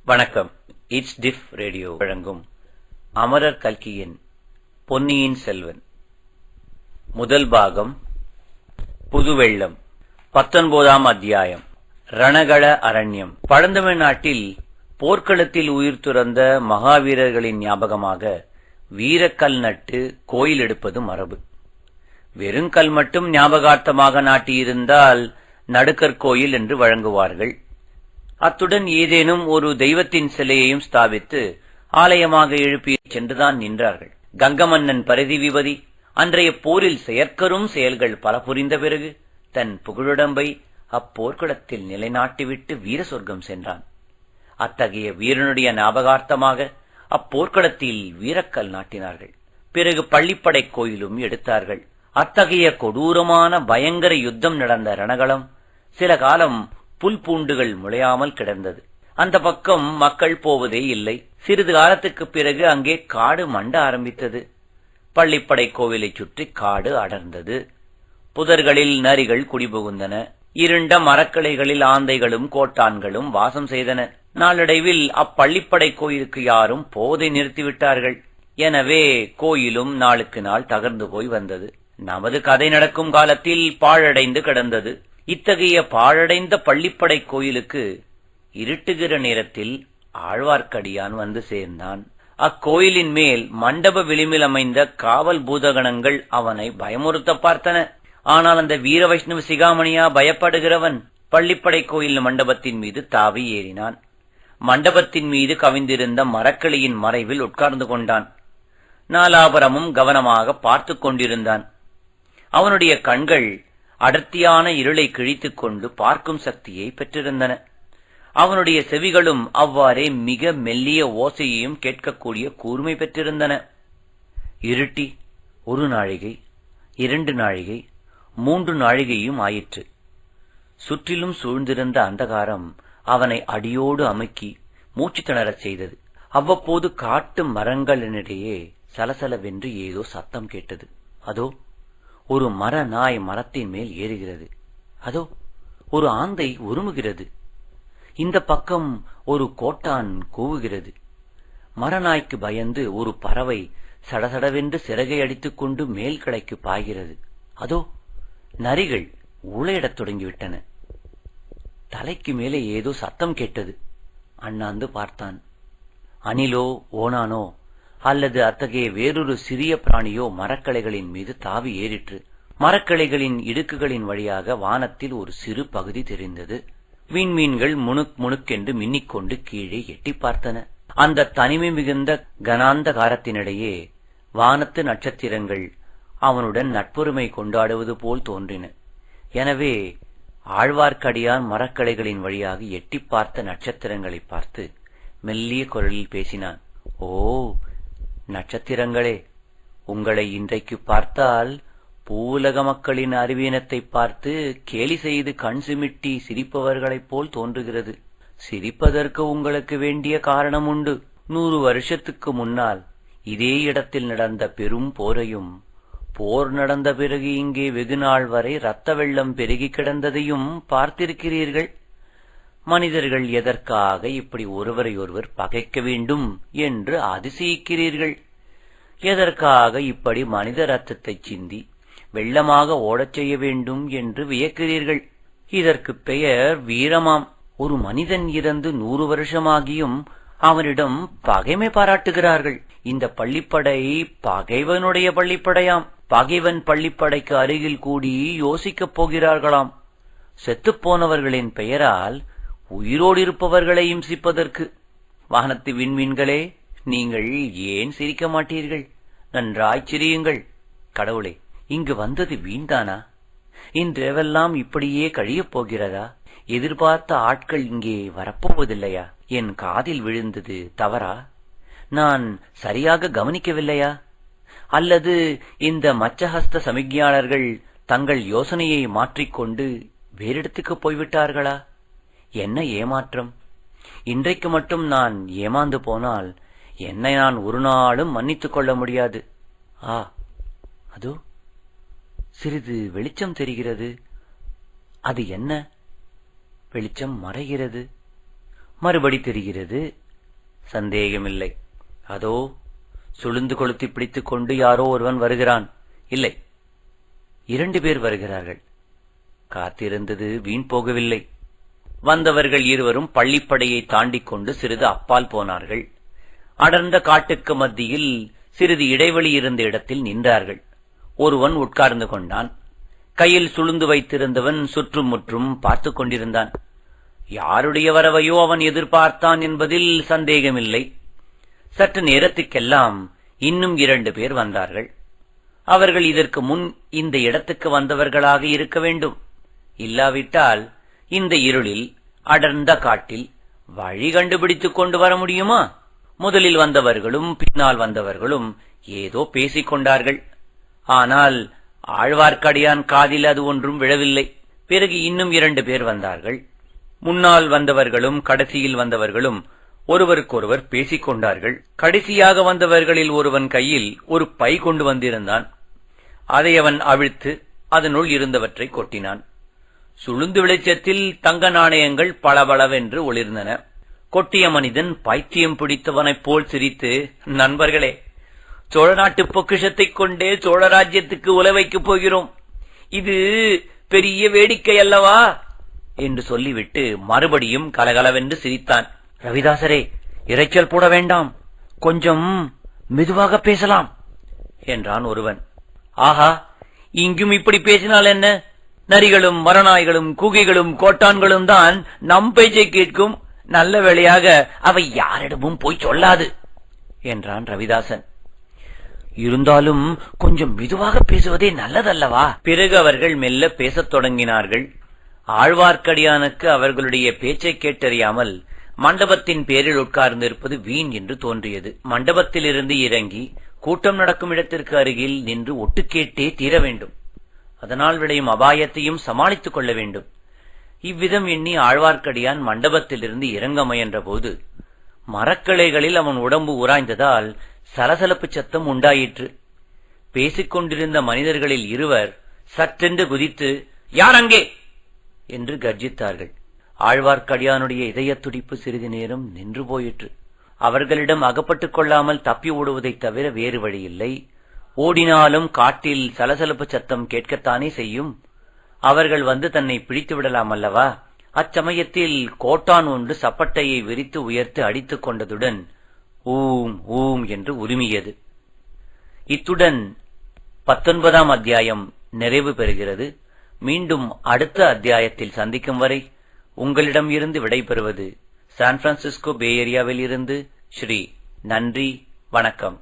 வணக்கம். It's diff radio வழங்கும் அமரர் கல்கியின் பொன்னியின் செல்வன் முதல் பாகம் புதுவெள்ளம். 19ஆம் அத்தியாயம் ரணகள அரண்யம். பழந்தமிழ்நாட்டில் போர்க்களத்தில் உயிர் துறந்த மகாவீரர்களின் ஞாபகமாக வீரக்கல் நட்டு கோயில் எடுப்பது மரபு. வெறுங்கல் மட்டும் ஞாபகார்த்தமாக நாட்டியிருந்தால் நடுக்கற்கோயில் என்று வழங்குவார்கள். அத்துடன் ஏதேனும் ஒரு தெய்வத்தின் சிலையையும் ஸ்தாபித்து ஆலயமாக எழுப்பி சென்றுதான் நின்றார்கள். கங்கமன்னன் பரிதி விபதி அன்றைய போரில் செயற்கரும் செயல்கள் பல புரிந்த பிறகு தன் புகழுடம்பை அப்போர்க்களத்தில் நிலைநாட்டிவிட்டு வீர சொர்க்கம் சென்றான். அத்தகைய வீரனுடைய ஞாபகார்த்தமாக அப்போர்க்களத்தில் வீரக்கல் நாட்டினார்கள். பிறகு பள்ளிப்படை கோயிலும் எடுத்தார்கள். அத்தகைய கொடூரமான பயங்கர யுத்தம் நடந்த ரணகளம் சில காலம் புல் பூண்டுகள் முளையாமல் கிடந்தது. அந்த பக்கம் மக்கள் போவதே இல்லை. சிறிது காலத்துக்கு பிறகு அங்கே காடு மண்ட ஆரம்பித்தது. பள்ளிப்படை கோவிலை சுற்றி காடு அடர்ந்தது. புதர்களில் நரிகள் குடிபுகுந்தன. இருண்ட மரக்கிளைகளில் ஆந்தைகளும் கோட்டான்களும் வாசம் செய்தன. நாளடைவில் அப்பள்ளிப்படை கோயிலுக்கு யாரும் போதை நிறுத்திவிட்டார்கள். எனவே கோயிலும் நாளுக்கு நாள் தகர்ந்து போய் வந்தது. நமது கதை நடக்கும் காலத்தில் பாழடைந்து கிடந்தது. இத்தகைய பாழடைந்த பள்ளிப்படை கோயிலுக்கு இருட்டுகிற நேரத்தில் ஆழ்வார்க்கடியான் வந்து சேர்ந்தான். அக்கோயிலின் மேல் மண்டப விளிம்பில் அமைந்த காவல் பூதகணங்கள் அவனை பயமுறுத்த பார்த்தன. ஆனால் அந்த வீர வைஷ்ணவ சிகாமணியா பயப்படுகிறவன் பள்ளிப்படை கோயில் மண்டபத்தின் மீது தாவி ஏறினான். மண்டபத்தின் மீது கவிந்திருந்த மரக்கிளையின் மறைவில் உட்கார்ந்து கொண்டான். நாலாபுரமும் கவனமாக பார்த்து கொண்டிருந்தான். அவனுடைய கண்கள் அடர்த்தியான இருளை கிழித்துக் கொண்டு பார்க்கும் சக்தியை பெற்றிருந்தன. அவனுடைய செவிகளும் அவ்வாறே மிக மெல்லிய ஓசையையும் கேட்கக்கூடிய கூர்மை பெற்றிருந்தன. இருட்டி 1 நாழிகை, 2 நாழிகை, 3 நாழிகையும் ஆயிற்று. சுற்றிலும் சூழ்ந்திருந்த அந்தகாரம் அவனை அடியோடு அமுக்கி மூச்சு திணறச் செய்தது. அவ்வப்போது காட்டு மரங்களினிடையே சலசலவென்று ஏதோ சத்தம் கேட்டது. அதோ ஒரு மர நாய் மரத்தின் மேல் ஏறுகிறது. அதோ ஒரு ஆந்தை உருமுகிறது. இந்த பக்கம் ஒரு கோட்டான் கூவுகிறது. மரநாய்க்கு பயந்து ஒரு பறவை சடசடவென்று சிறகை அடித்துக் கொண்டு மேல் கிளைக்கு பாய்கிறது. அதோ நரிகள் ஊளையிடத் தொடங்கிவிட்டன. தலைக்கு மேலே ஏதோ சத்தம் கேட்டது. அண்ணாந்து பார்த்தான். அணிலோ ஓனானோ அல்லது அத்தகைய வேறொரு சிறிய பிராணியோ மரக்கிளைகளின் மீது தாவி ஏறிற்று. மரக்கிளைகளின் இடுக்குகளின் வழியாக வானத்தில் ஒரு சிறு பகுதி தெரிந்தது. விண்மீன்கள் முணுக் முணுக்கென்று மின்னிக்கொண்டு கீழே எட்டி பார்த்தன. அந்த தனிமை மிகுந்த கனாந்தகாரத்தினிடையே வானத்து நட்சத்திரங்கள் அவனுடன் நட்புரிமை கொண்டாடுவது போல் தோன்றின. எனவே ஆழ்வார்க்கடியான் மரக்கிளைகளின் வழியாக எட்டி பார்த்த நட்சத்திரங்களை பார்த்து மெல்லிய குரலில் பேசினான். ஓ நட்சத்திரங்களே, உங்களை இன்றைக்கு பார்த்தால் பூவுலக மக்களின் அறிவீனத்தை பார்த்து கேலி செய்து கண் சிமிட்டி சிரிப்பவர்களைப் போல் தோன்றுகிறது. சிரிப்பதற்கு உங்களுக்கு வேண்டிய காரணம் உண்டு. 100 வருஷத்துக்கு முன்னால் இதே இடத்தில் நடந்த பெரும் போரையும், போர் நடந்த பிறகு இங்கே வெகுநாள் வரை இரத்த வெள்ளம் பெருகி கிடந்ததையும் பார்த்திருக்கிறீர்கள். மனிதர்கள் எதற்காக இப்படி ஒருவரையொருவர் பகைக்க வேண்டும் என்று அதிசயிக்கிறீர்கள். எதற்காக இப்படி மனித ரத்தத்தை சிந்தி வெள்ளமாக ஓடச் செய்ய வேண்டும் என்று வியக்கிறீர்கள். இதற்கு பெயர் வீரமாம். ஒரு மனிதன் இறந்து 100 வருஷமாகியும் அவனிடம் பகைமை பாராட்டுகிறார்கள். இந்த பள்ளிப்படை பகைவனுடைய பள்ளிப்படையாம். பகைவன் பள்ளிப்படைக்கு அருகில் கூடி யோசிக்கப் போகிறார்களாம். செத்துப்போனவர்களின் பெயரால் உயிரோடு இருப்பவர்களை இம்சிப்பதற்கு. வானத்து விண்மீன்களே, நீங்கள் ஏன் சிரிக்க மாட்டீர்கள்? நன்றாய் சிரியுங்கள். கடவுளே, இங்கு வந்தது வீண்தானா? இன்றெல்லாம் இப்படியே கழியப் போகிறதா? எதிர்பார்த்த ஆட்கள் இங்கே வரப்போவதில்லையா? என் காதில் விழுந்தது தவறா? நான் சரியாக கவனிக்கவில்லையா? அல்லது இந்த மச்சஹஸ்த சமிக்ஞாளர்கள் தங்கள் யோசனையை மாற்றிக்கொண்டு வேறிடத்துக்கு போய்விட்டார்களா? என்ன ஏமாற்றம்! இன்றைக்கு மட்டும் நான் ஏமாந்து போனால் என்னை நான் ஒரு நாளும் மன்னித்துக் கொள்ள முடியாது. அதோ சிறிது வெளிச்சம் தெரிகிறது. அது என்ன? வெளிச்சம் மறைகிறது. மறுபடி தெரிகிறது. சந்தேகமில்லை, அதோ சுளுந்து கொளுத்தி பிடித்துக் கொண்டு யாரோ ஒருவன் வருகிறான். இல்லை, 2 பேர் வருகிறார்கள். காத்திருந்தது வீண் போகவில்லை. வந்தவர்கள் இருவரும் பள்ளிப்படையை தாண்டிக் கொண்டு சிறிது அப்பால் போனார்கள். அடர்ந்த காட்டுக்கு மத்தியில் சிறிது இடைவெளி இருந்த இடத்தில் நின்றார்கள். ஒருவன் உட்கார்ந்து கொண்டான். கையில் சுளுந்து வைத்திருந்தவன் சுற்றும் முற்றும் பார்த்துக் கொண்டிருந்தான். யாருடைய வரவையோ அவன் எதிர்பார்த்தான் என்பதில் சந்தேகமில்லை. சற்று நேரத்துக்கெல்லாம் இன்னும் 2 பேர் வந்தார்கள். அவர்கள் இதற்கு முன் இந்த இடத்துக்கு வந்தவர்களாக இருக்க வேண்டும். இல்லாவிட்டால் இந்த இருளில் அடர்ந்த காட்டில் வழி கண்டுபிடித்துக் கொண்டு வர முடியுமா? முதலில் வந்தவர்களும் பின்னால் வந்தவர்களும் ஏதோ பேசிக் கொண்டார்கள். ஆனால் ஆழ்வார்க்கடியான் காதில் அது ஒன்றும் விழவில்லை. பிறகு இன்னும் 2 பேர் வந்தார்கள். முன்னால் வந்தவர்களும் கடைசியில் வந்தவர்களும் ஒருவருக்கொருவர் பேசிக் கொண்டார்கள். கடைசியாக வந்தவர்களில் ஒருவன் கையில் ஒரு பை கொண்டு வந்திருந்தான். அதை அவன் அவிழ்த்து அதனுள் இருந்தவற்றை கொட்டினான். சுளுந்து வெளிச்சத்தில் தங்க நாணயங்கள் பளபளவென்று ஒளிர்ந்தன. கொட்டிய மனிதன் பைத்தியம் பிடித்தவனைப் போல் சிரித்து, நண்பர்களே, சோழ நாட்டு பொக்கிஷத்தைக் கொண்டே சோழ ராஜ்யத்துக்கு உலவைக்கப் போகிறோம். இது பெரிய வேடிக்கை அல்லவா என்று சொல்லிவிட்டு மறுபடியும் கலகலவென்று சிரித்தான். ரவிதாசரே, இரைச்சல் போட வேண்டாம், கொஞ்சம் மெதுவாக பேசலாம் என்றான் ஒருவன். ஆஹா, இங்கும் இப்படி பேசினால் என்ன? நரிகளும் மரநாய்களும் கூகைகளும் கோட்டான்களும் தான் நம் பேச்சை கேட்கும். நல்ல வேளையாக அவை யாரிடமும் போய் சொல்லாது என்றான் ரவிதாசன். இருந்தாலும் கொஞ்சம் மெதுவாக பேசுவதே நல்லதல்லவா? பிறகு அவர்கள் மெல்ல பேசத் தொடங்கினார்கள். ஆழ்வார்க்கடியானுக்கு அவர்களுடைய பேச்சை கேட்டறியாமல் மண்டபத்தின் பேரில் உட்கார்ந்திருப்பது வீண் என்று தோன்றியது. மண்டபத்திலிருந்து இறங்கி கூட்டம் நடக்கும் இடத்திற்கு அருகில் நின்று ஒட்டு கேட்டே தீர வேண்டும். அதனால் விளையும் அபாயத்தையும் சமாளித்துக் கொள்ள வேண்டும். இவ்விதம் எண்ணி ஆழ்வார்க்கடியான் மண்டபத்திலிருந்து இறங்க முயன்ற போது மரக்கிளைகளில் அவன் உடம்பு உராய்ந்ததால் சலசலப்பு சத்தம் உண்டாயிற்று. பேசிக் கொண்டிருந்த மனிதர்களில் இருவர் சற்றென்று குதித்து, யார் அங்கே என்று கர்ஜித்தார்கள். ஆழ்வார்க்கடியானுடைய இதய துடிப்பு சிறிது நேரம் நின்று போயிற்று. அவர்களிடம் அகப்பட்டுக் கொள்ளாமல் தப்பி ஓடுவதைத் தவிர வேறு வழியில்லை. ஓடினாலும் காட்டில் சலசலப்பு சத்தம் கேட்கத்தானே செய்யும். அவர்கள் வந்து தன்னை பிடித்து விடலாம் அல்லவா? அச்சமயத்தில் கோட்டான் ஒன்று சப்பட்டையை விரித்து உயர்த்து அடித்துக் கொண்டதுடன் ஊம் ஊம் என்று உருமியது. இத்துடன் 19ஆம் அத்தியாயம் நிறைவு பெறுகிறது. மீண்டும் அடுத்த அத்தியாயத்தில் சந்திக்கும் வரை உங்களிடம் இருந்து விடைபெறுவது சான் பிரான்சிஸ்கோ பே ஏரியாவில் இருந்து ஸ்ரீ. நன்றி, வணக்கம்.